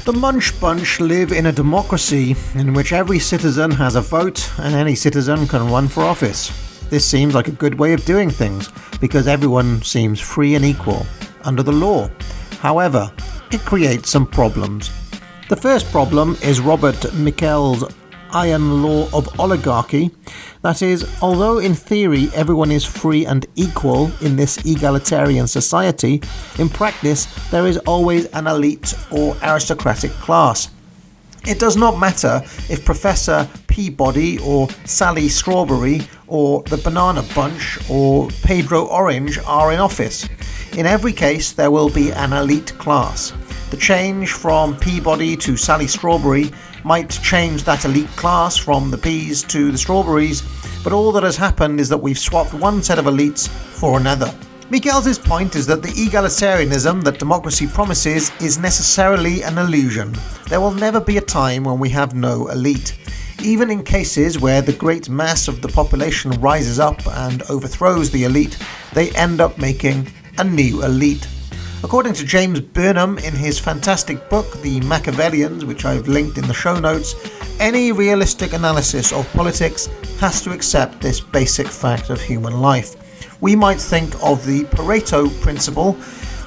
The Munch Bunch live in a democracy in which every citizen has a vote and any citizen can run for office. This seems like a good way of doing things because everyone seems free and equal under the law. However, it creates some problems. The first problem is Robert Michels' iron law of oligarchy. That is, although in theory everyone is free and equal in this egalitarian society, in practice there is always an elite or aristocratic class. It does not matter if Professor Peabody or Sally Strawberry or the Banana Bunch or Pedro Orange are in office. In every case there will be an elite class. The change from Peabody to Sally Strawberry might change that elite class from the peas to the strawberries, but all that has happened is that we've swapped one set of elites for another. Michels' point is that the egalitarianism that democracy promises is necessarily an illusion. There will never be a time when we have no elite. Even in cases where the great mass of the population rises up and overthrows the elite, they end up making a new elite. According to James Burnham in his fantastic book, The Machiavellians, which I've linked in the show notes, any realistic analysis of politics has to accept this basic fact of human life. We might think of the Pareto principle,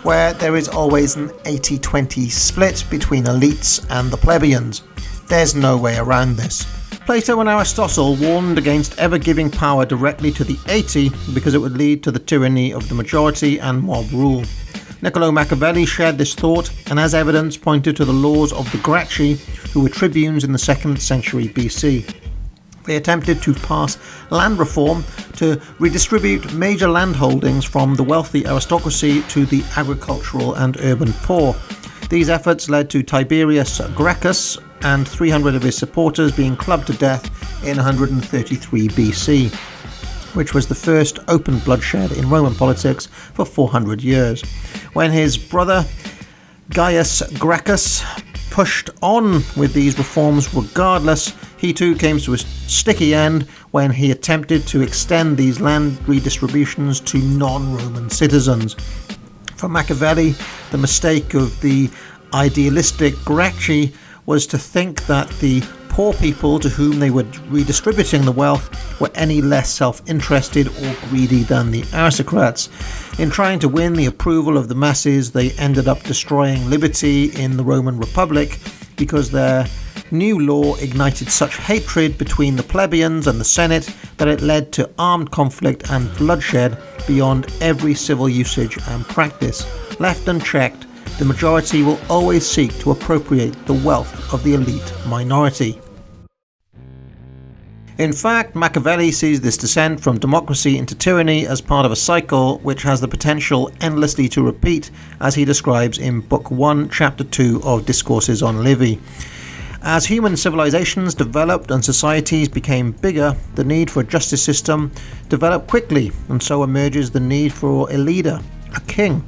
where there is always an 80-20 split between elites and the plebeians. There's no way around this. Plato and Aristotle warned against ever giving power directly to the 80 because it would lead to the tyranny of the majority and mob rule. Niccolo Machiavelli shared this thought and as evidence pointed to the laws of the Gracchi, who were tribunes in the 2nd century BC. They attempted to pass land reform to redistribute major land holdings from the wealthy aristocracy to the agricultural and urban poor. These efforts led to Tiberius Gracchus and 300 of his supporters being clubbed to death in 133 BC, which was the first open bloodshed in Roman politics for 400 years. When his brother Gaius Gracchus pushed on with these reforms regardless, he too came to a sticky end when he attempted to extend these land redistributions to non-Roman citizens. For Machiavelli, the mistake of the idealistic Gracchi was to think that the poor people to whom they were redistributing the wealth were any less self-interested or greedy than the aristocrats. In trying to win the approval of the masses, they ended up destroying liberty in the Roman Republic because their new law ignited such hatred between the plebeians and the Senate that it led to armed conflict and bloodshed beyond every civil usage and practice. Left unchecked, the majority will always seek to appropriate the wealth of the elite minority. In fact, Machiavelli sees this descent from democracy into tyranny as part of a cycle which has the potential endlessly to repeat, as he describes in Book 1, Chapter 2 of Discourses on Livy. As human civilizations developed and societies became bigger, the need for a justice system developed quickly, and so emerges the need for a leader, a king,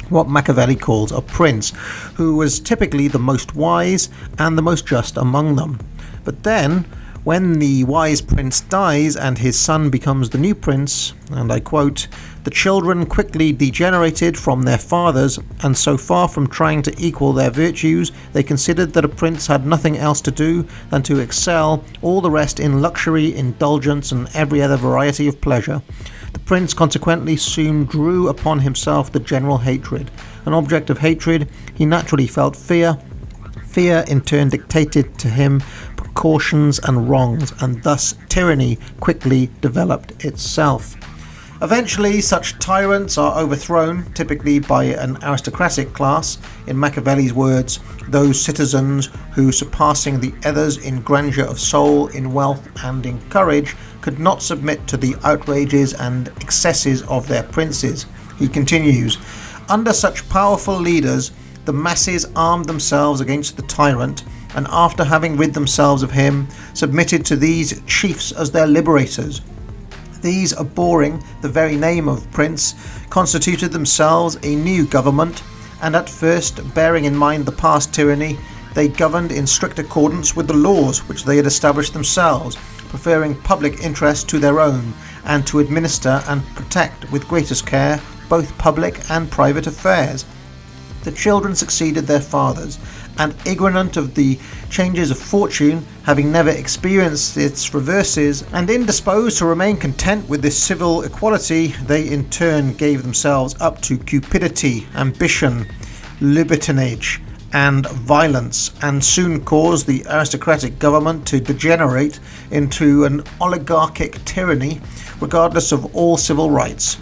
what Machiavelli calls a prince, who was typically the most wise and the most just among them. But then, when the wise prince dies and his son becomes the new prince, and I quote, "The children quickly degenerated from their fathers, and so far from trying to equal their virtues, they considered that a prince had nothing else to do than to excel all the rest in luxury, indulgence, and every other variety of pleasure. The prince consequently soon drew upon himself the general hatred. An object of hatred, he naturally felt fear. Fear in turn dictated to him precautions and wrongs, and thus tyranny quickly developed itself. Eventually, such tyrants are overthrown, typically by an aristocratic class. In Machiavelli's words, those citizens who, surpassing the others in grandeur of soul, in wealth, and in courage, could not submit to the outrages and excesses of their princes." He continues, "Under such powerful leaders, the masses armed themselves against the tyrant, and after having rid themselves of him, submitted to these chiefs as their liberators. These, abhorring the very name of prince, constituted themselves a new government, and at first, bearing in mind the past tyranny, they governed in strict accordance with the laws which they had established themselves, preferring public interest to their own, and to administer and protect with greatest care both public and private affairs. The children succeeded their fathers, and ignorant of the changes of fortune, having never experienced its reverses, and indisposed to remain content with this civil equality, they in turn gave themselves up to cupidity, ambition, libertinage, and violence, and soon caused the aristocratic government to degenerate into an oligarchic tyranny, regardless of all civil rights.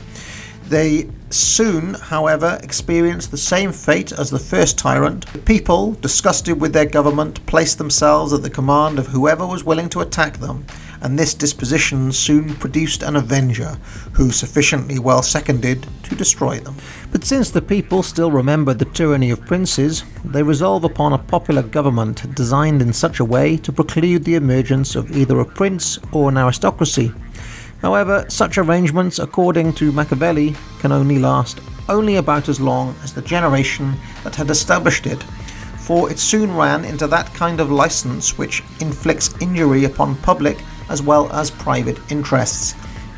They soon, however, experienced the same fate as the first tyrant. The people, disgusted with their government, placed themselves at the command of whoever was willing to attack them, and this disposition soon produced an avenger, who sufficiently well seconded to destroy them. But since the people still remembered the tyranny of princes, they resolve upon a popular government designed in such a way to preclude the emergence of either a prince or an aristocracy. However, such arrangements, according to Machiavelli, can only last about as long as the generation that had established it, for it soon ran into that kind of license which inflicts injury upon public as well as private interests.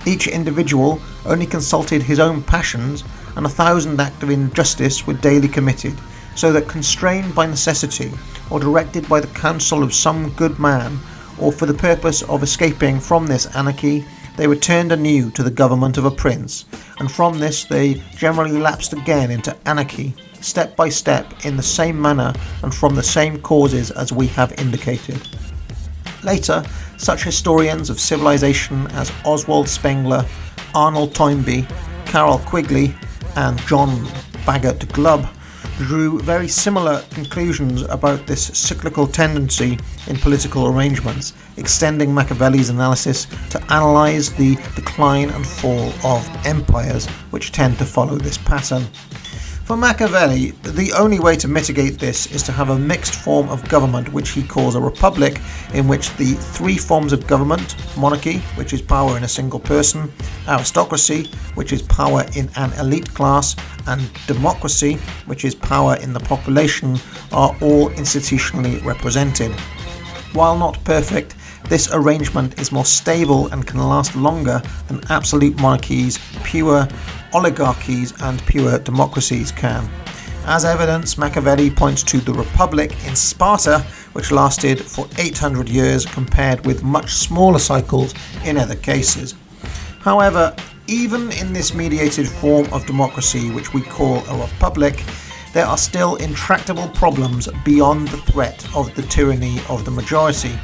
Each individual only consulted his own passions, and 1,000 acts of injustice were daily committed, so that constrained by necessity, or directed by the counsel of some good man, or for the purpose of escaping from this anarchy, they returned anew to the government of a prince, and from this they generally lapsed again into anarchy, step by step, in the same manner and from the same causes as we have indicated. Later, such historians of civilization as Oswald Spengler, Arnold Toynbee, Carroll Quigley, and John Bagot Glubb drew very similar conclusions about this cyclical tendency in political arrangements, extending Machiavelli's analysis to analyse the decline and fall of empires, which tend to follow this pattern. For Machiavelli, the only way to mitigate this is to have a mixed form of government, which he calls a republic, in which the three forms of government, monarchy, which is power in a single person, aristocracy, which is power in an elite class, and democracy, which is power in the population, are all institutionally represented. While not perfect, this arrangement is more stable and can last longer than absolute monarchies, pure oligarchies, and pure democracies can. As evidence, Machiavelli points to the Republic in Sparta, which lasted for 800 years, compared with much smaller cycles in other cases. However, even in this mediated form of democracy, which we call a republic, there are still intractable problems beyond the threat of the tyranny of the majority.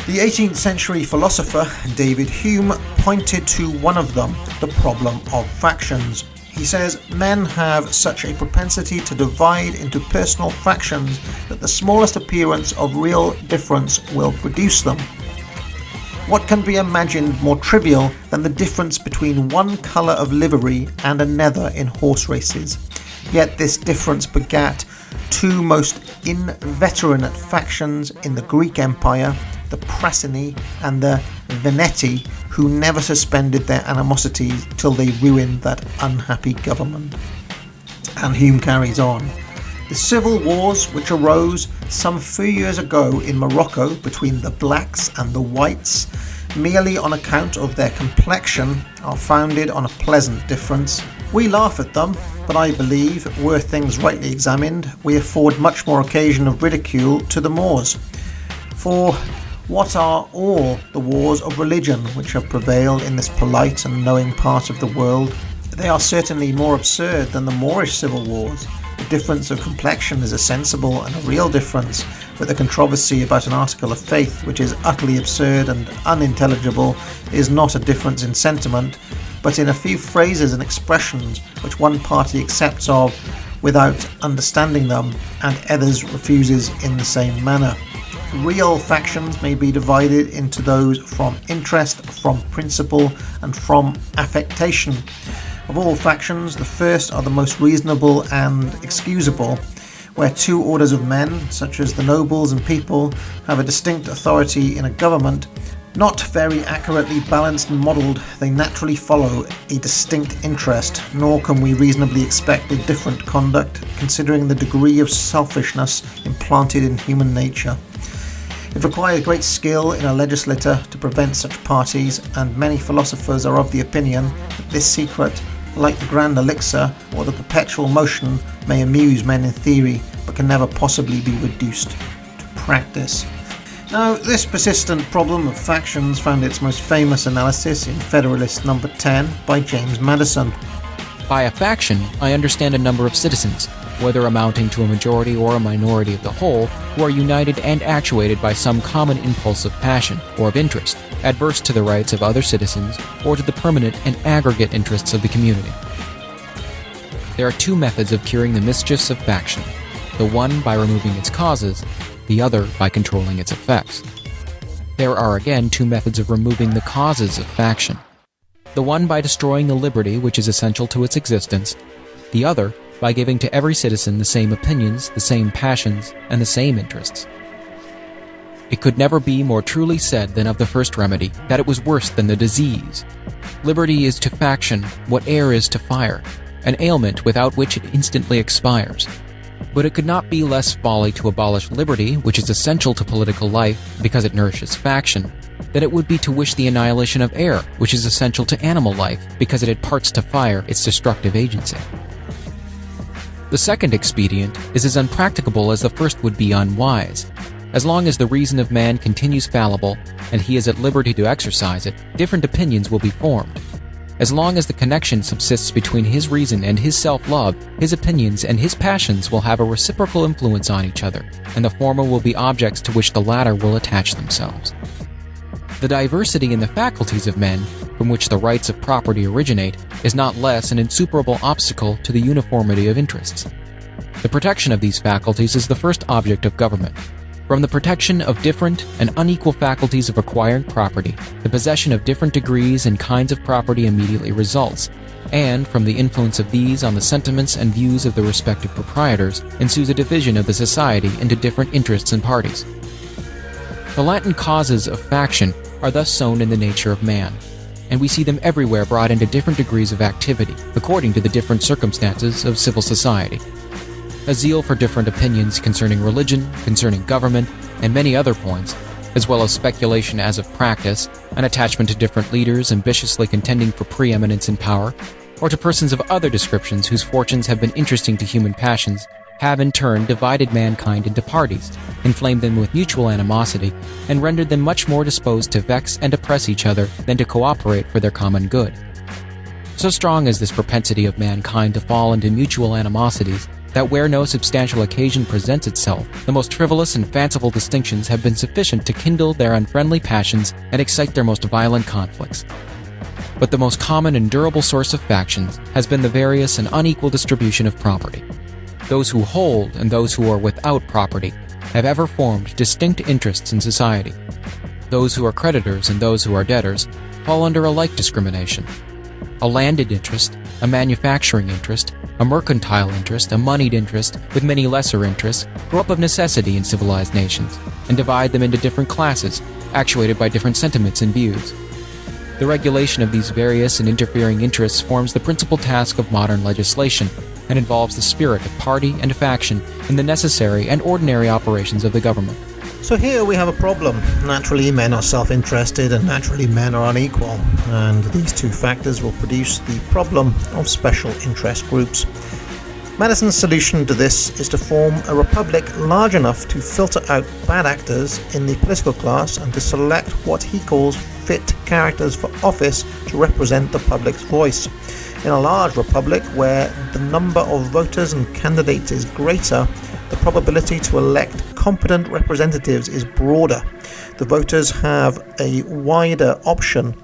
The 18th century philosopher David Hume pointed to one of them, the problem of factions. He says men have such a propensity to divide into personal factions that the smallest appearance of real difference will produce them. What can be imagined more trivial than the difference between one colour of livery and another in horse races? Yet this difference begat two most inveterate factions in the Greek Empire, the Prasini and the Veneti, who never suspended their animosities till they ruined that unhappy government. And Hume carries on. The civil wars which arose some few years ago in Morocco between the blacks and the whites, merely on account of their complexion, are founded on a pleasant difference. We laugh at them, but I believe, were things rightly examined, we afford much more occasion of ridicule to the Moors. For what are all the wars of religion which have prevailed in this polite and knowing part of the world? They are certainly more absurd than the Moorish civil wars. The difference of complexion is a sensible and a real difference, but the controversy about an article of faith, which is utterly absurd and unintelligible, is not a difference in sentiment, but in a few phrases and expressions which one party accepts of without understanding them, and others refuses in the same manner. Real factions may be divided into those from interest, from principle, and from affectation. Of all factions, the first are the most reasonable and excusable, where two orders of men, such as the nobles and people, have a distinct authority in a government. Not very accurately balanced and modelled, they naturally follow a distinct interest, nor can we reasonably expect a different conduct, considering the degree of selfishness implanted in human nature. It requires great skill in a legislator to prevent such parties, and many philosophers are of the opinion that this secret like the grand elixir or the perpetual motion, may amuse men in theory, but can never possibly be reduced to practice. Now, this persistent problem of factions found its most famous analysis in Federalist No. 10 by James Madison. By a faction, I understand a number of citizens, whether amounting to a majority or a minority of the whole, who are united and actuated by some common impulse of passion or of interest, adverse to the rights of other citizens or to the permanent and aggregate interests of the community. There are two methods of curing the mischiefs of faction, the one by removing its causes, the other by controlling its effects. There are again two methods of removing the causes of faction, the one by destroying the liberty which is essential to its existence, the other by giving to every citizen the same opinions, the same passions, and the same interests. It could never be more truly said than of the first remedy, that it was worse than the disease. Liberty is to faction what air is to fire, an ailment without which it instantly expires. But it could not be less folly to abolish liberty, which is essential to political life because it nourishes faction, than it would be to wish the annihilation of air, which is essential to animal life because it imparts to fire its destructive agency. The second expedient is as unpracticable as the first would be unwise. As long as the reason of man continues fallible, and he is at liberty to exercise it, different opinions will be formed. As long as the connection subsists between his reason and his self-love, his opinions and his passions will have a reciprocal influence on each other, and the former will be objects to which the latter will attach themselves. The diversity in the faculties of men, from which the rights of property originate, is not less an insuperable obstacle to the uniformity of interests. The protection of these faculties is the first object of government. From the protection of different and unequal faculties of acquiring property, the possession of different degrees and kinds of property immediately results, and from the influence of these on the sentiments and views of the respective proprietors ensues a division of the society into different interests and parties. The latent causes of faction are thus sown in the nature of man, and we see them everywhere brought into different degrees of activity, according to the different circumstances of civil society. A zeal for different opinions concerning religion, concerning government, and many other points, as well as speculation as of practice, an attachment to different leaders ambitiously contending for preeminence in power, or to persons of other descriptions whose fortunes have been interesting to human passions, have in turn divided mankind into parties, inflamed them with mutual animosity, and rendered them much more disposed to vex and oppress each other than to cooperate for their common good. So strong is this propensity of mankind to fall into mutual animosities, that where no substantial occasion presents itself, the most frivolous and fanciful distinctions have been sufficient to kindle their unfriendly passions and excite their most violent conflicts. But the most common and durable source of factions has been the various and unequal distribution of property. Those who hold and those who are without property have ever formed distinct interests in society. Those who are creditors and those who are debtors fall under a like discrimination. A landed interest, a manufacturing interest, a mercantile interest, a moneyed interest, with many lesser interests, grow up of necessity in civilized nations, and divide them into different classes, actuated by different sentiments and views. The regulation of these various and interfering interests forms the principal task of modern legislation, and involves the spirit of party and faction in the necessary and ordinary operations of the government. So here we have a problem. Naturally, men are self-interested and naturally men are unequal, and these two factors will produce the problem of special interest groups. Madison's solution to this is to form a republic large enough to filter out bad actors in the political class and to select what he calls fit characters for office to represent the public's voice. In a large republic where the number of voters and candidates is greater, the probability to elect competent representatives is broader. The voters have a wider option.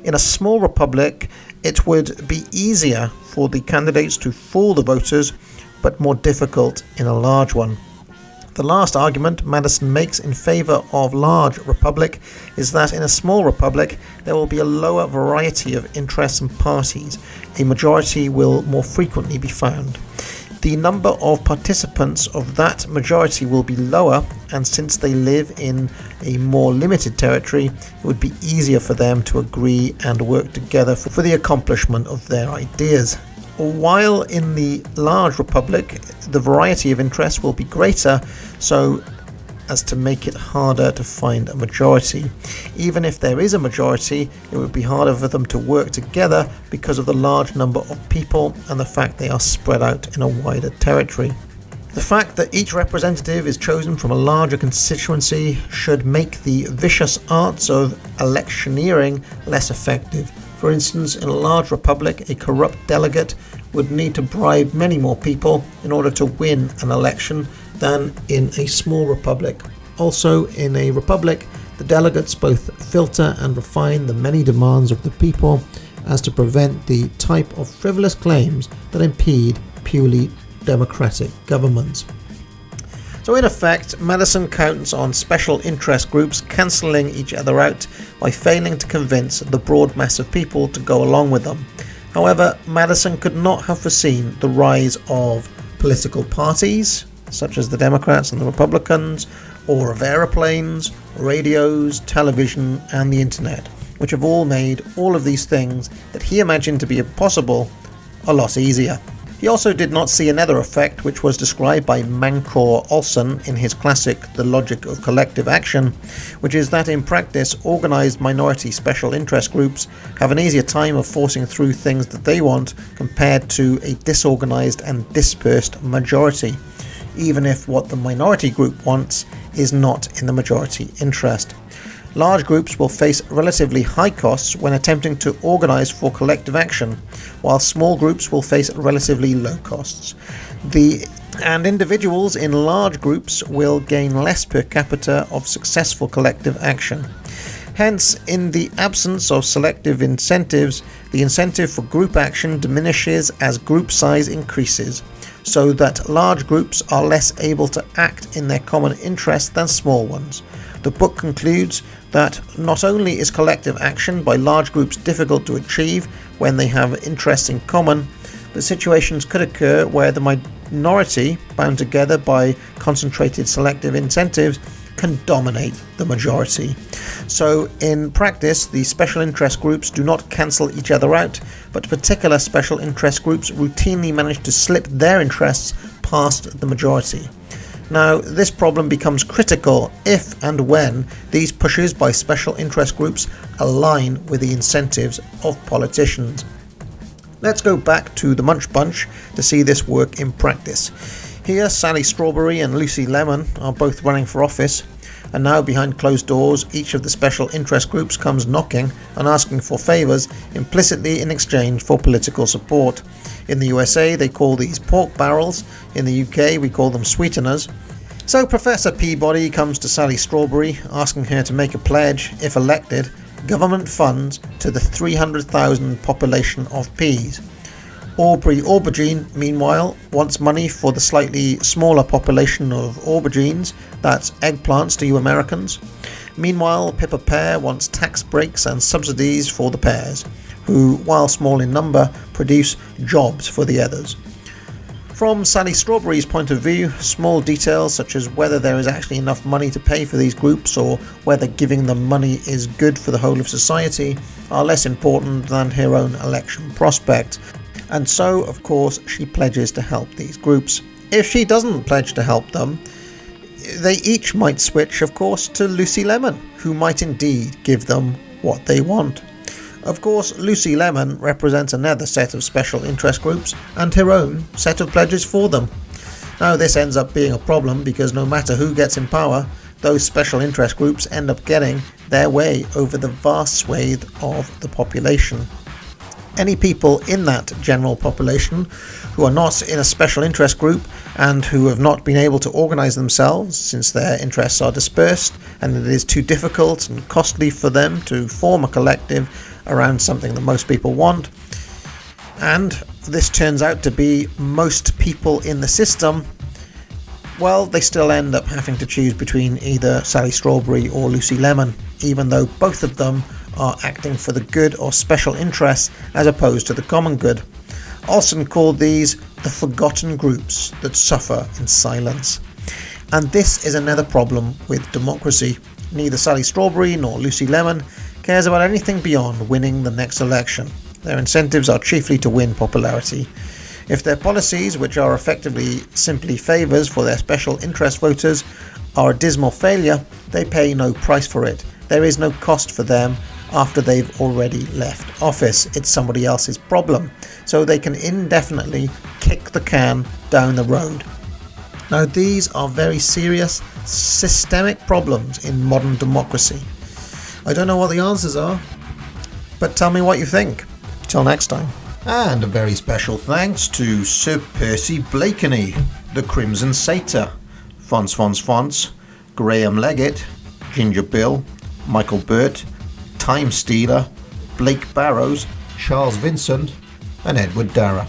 In a small republic, it would be easier for the candidates to fool the voters, but more difficult in a large one. The last argument Madison makes in favour of large republic is that in a small republic there will be a lower variety of interests and parties. A majority will more frequently be found. The number of participants of that majority will be lower, and since they live in a more limited territory, it would be easier for them to agree and work together for the accomplishment of their ideas. While in the large republic, the variety of interests will be greater, so as to make it harder to find a majority. Even if there is a majority, it would be harder for them to work together because of the large number of people and the fact they are spread out in a wider territory. The fact that each representative is chosen from a larger constituency should make the vicious arts of electioneering less effective. For instance, in a large republic, a corrupt delegate would need to bribe many more people in order to win an election than in a small republic. Also, in a republic, the delegates both filter and refine the many demands of the people as to prevent the type of frivolous claims that impede purely democratic governments. So in effect, Madison counts on special interest groups cancelling each other out by failing to convince the broad mass of people to go along with them. However, Madison could not have foreseen the rise of political parties, such as the Democrats and the Republicans, or of aeroplanes, radios, television, and the internet, which have all made all of these things that he imagined to be impossible a lot easier. He also did not see another effect, which was described by Mancor Olson in his classic The Logic of Collective Action, which is that in practice, organised minority special interest groups have an easier time of forcing through things that they want compared to a disorganised and dispersed majority, even if what the minority group wants is not in the majority interest. Large groups will face relatively high costs when attempting to organise for collective action, while small groups will face relatively low costs. And individuals in large groups will gain less per capita of successful collective action. Hence, in the absence of selective incentives, the incentive for group action diminishes as group size increases, so that large groups are less able to act in their common interest than small ones. The book concludes that not only is collective action by large groups difficult to achieve when they have interests in common, but situations could occur where the minority, bound together by concentrated selective incentives, can dominate the majority. So in practice, the special interest groups do not cancel each other out, but particular special interest groups routinely manage to slip their interests past the majority. Now, this problem becomes critical if and when these pushes by special interest groups align with the incentives of politicians. Let's go back to the Munch Bunch to see this work in practice. Here, Sally Strawberry and Lucy Lemon are both running for office, and now behind closed doors, each of the special interest groups comes knocking and asking for favours, implicitly in exchange for political support. In the USA, they call these pork barrels. In the UK, we call them sweeteners. So Professor Peabody comes to Sally Strawberry, asking her to make a pledge, if elected, government funds to the 300,000 population of peas. Aubrey Aubergine, meanwhile, wants money for the slightly smaller population of aubergines, that's eggplants to you Americans. Meanwhile, Pippa Pear wants tax breaks and subsidies for the pears, who, while small in number, produce jobs for the others. From Sally Strawberry's point of view, small details such as whether there is actually enough money to pay for these groups or whether giving them money is good for the whole of society are less important than her own election prospect. And so, of course, she pledges to help these groups. If she doesn't pledge to help them, they each might switch, of course, to Lucy Lemon, who might indeed give them what they want. Of course, Lucy Lemon represents another set of special interest groups and her own set of pledges for them. Now, this ends up being a problem because no matter who gets in power, those special interest groups end up getting their way over the vast swathe of the population. Any people in that general population who are not in a special interest group and who have not been able to organise themselves since their interests are dispersed and it is too difficult and costly for them to form a collective around something that most people want, and this turns out to be most people in the system, well, they still end up having to choose between either Sally Strawberry or Lucy Lemon, even though both of them are acting for the good or special interests as opposed to the common good. Olson called these the forgotten groups that suffer in silence. And this is another problem with democracy. Neither Sally Strawberry nor Lucy Lemon cares about anything beyond winning the next election. Their incentives are chiefly to win popularity. If their policies, which are effectively simply favours for their special interest voters, are a dismal failure, they pay no price for it. There is no cost for them after they've already left office. It's somebody else's problem, so they can indefinitely kick the can down the road. Now, these are very serious, systemic problems in modern democracy. I don't know what the answers are, but tell me what you think. Till next time. And a very special thanks to Sir Percy Blakeney, the Crimson Satyr, Fonts, Graham Leggett, Ginger Bill, Michael Burt, Time Stealer, Blake Barrows, Charles Vincent, and Edward Darragh.